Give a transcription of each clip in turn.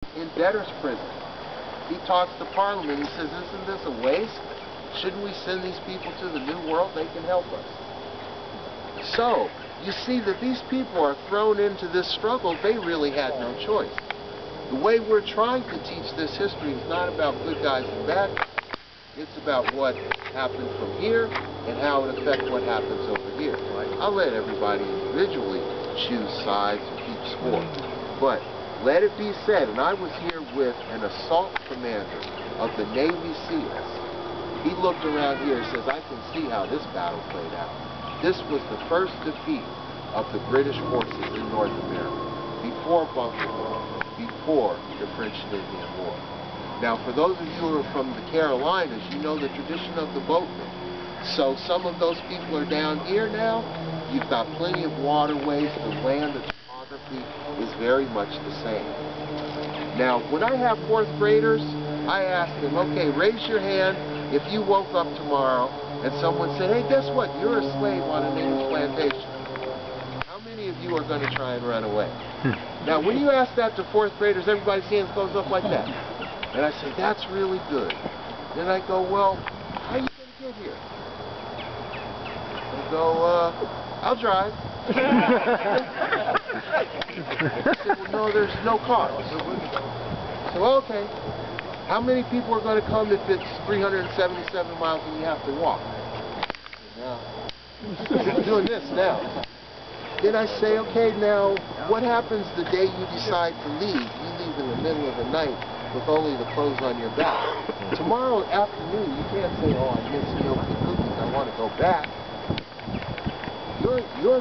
in debtor's prison. He talks to Parliament. He says, isn't this a waste? Shouldn't we send these people to the New World? They can help us. So, you see that these people are thrown into this struggle. They really had no choice. The way we're trying to teach this history is not about good guys and bad guys. It's about what happened from here and how it affects what happens over here. I'll let everybody individually choose sides and keep score. But let it be said, and I was here with an assault commander of the Navy SEALs. He looked around here and says, I can see how this battle played out. This was the first defeat of the British forces in North America, before Bunker Hill, before the French and Indian War. Now, for those of you who are from the Carolinas, you know the tradition of the boatman. So some of those people are down here now. You've got plenty of waterways. The land, the topography is very much the same. Now, when I have fourth graders, I ask them, okay, raise your hand if you woke up tomorrow and someone said, hey, guess what? You're a slave on an English plantation. How many of you are going to try and run away? Now, when you ask that to fourth graders, everybody's hands goes up like that. And I say, that's really good. Then I go, well, how are you going to get here? They go, I'll drive. I said, well, no, there's no cars. So, okay. How many people are going to come if it's 377 miles and you have to walk? Now, I'm doing this now. Then I say, okay, now, what happens the day you decide to leave? You leave in the middle of the night with only the clothes on your back. Tomorrow afternoon, you can't say, oh, I miss milk and cookies, I want to go back. Your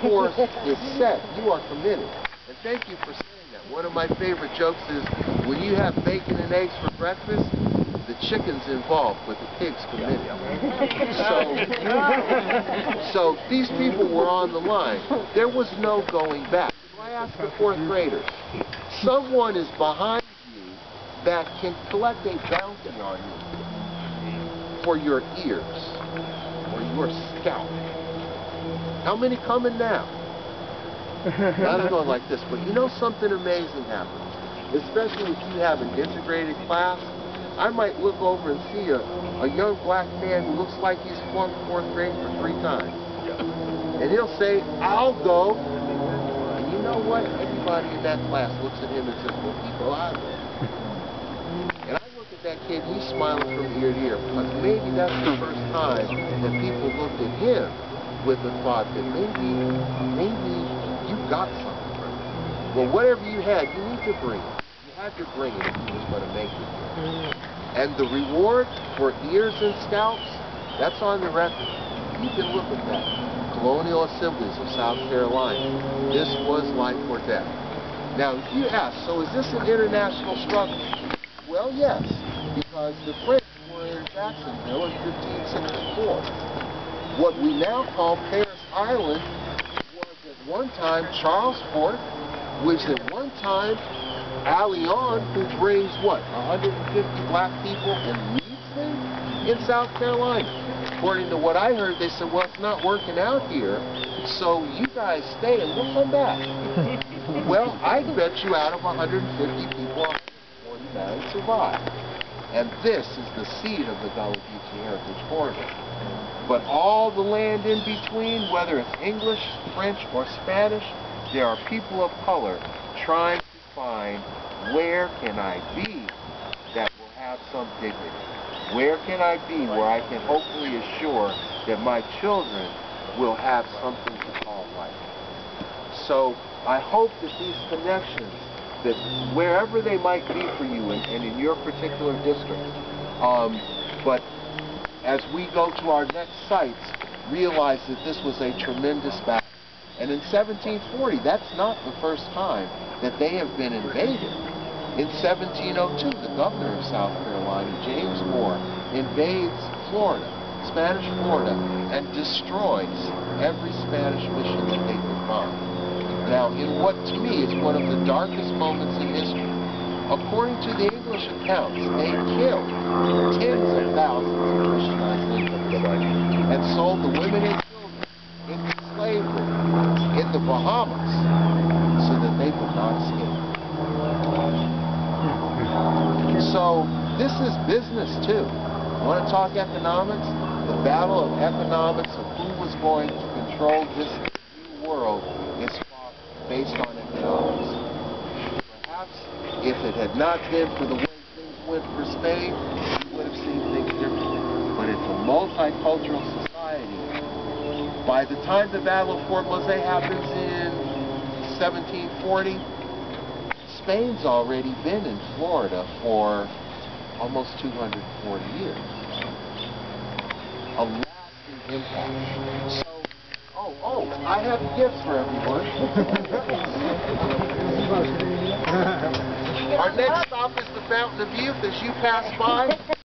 course is set. You are committed. And thank you for saying that. One of my favorite jokes is, when you have bacon and eggs for breakfast, the chicken's involved, but the pig's committed. So these people were on the line. There was no going back. So I asked the fourth graders, someone is behind you that can collect a bounty on you for your ears or your scalp. How many coming now? I'm going like this, but you know something amazing happens. Especially if you have an integrated class, I might look over and see a young black man who looks like he's flunked fourth grade for 3 times. And he'll say, I'll go. And you know what? Everybody in that class looks at him and says, well, people, I'll go. And I look at that kid, he's smiling from ear to ear, because maybe that's the first time that people looked at him with the thought that maybe you got something from it. Well, whatever you had, you need to bring it. You had to bring it if you was going to make it here. And the reward for ears and scalps, that's on the record. You can look at that. Colonial assemblies of South Carolina. This was life or death. Now, if you ask, so is this an international struggle? Well, yes, because the French were in Jacksonville in 1564. What we now call Paris Island was at one time Charles Fort, was at one time Allion, who brings, what, 150 black people and leads them in South Carolina. According to what I heard, they said, well, it's not working out here, so you guys stay and we'll come back. Well, I bet you out of 150 people, 149 survived. And this is the seed of the Gullah Geechee Heritage Corridor. But all the land in between, whether it's English, French, or Spanish, there are people of color trying to find, where can I be that will have some dignity? Where can I be where I can hopefully assure that my children will have something to call life? So I hope that these connections, that wherever they might be for you and in your particular district, but as we go to our next sites, realize that this was a tremendous battle. And in 1740, that's not the first time that they have been invaded. In 1702, the governor of South Carolina, James Moore, invades Florida, Spanish Florida, and destroys every Spanish mission that they could find. Now, in what to me is one of the darkest moments in history, according to the English accounts, they killed tens of thousands of Christianized Indians and sold the women and children into slavery in the Bahamas so that they could not escape. this is business too. You want to talk economics? The battle of economics of who was going to control this new world is fought based on economics. Perhaps if it had not been for the way things went for Spain, we would have seen things differently. But it's a multicultural society. By the time the Battle of Fort Mose happens in 1740, Spain's already been in Florida for almost 240 years. A lasting impact. So, I have gifts for everyone. Our next stop is the Fountain of Youth as you pass by.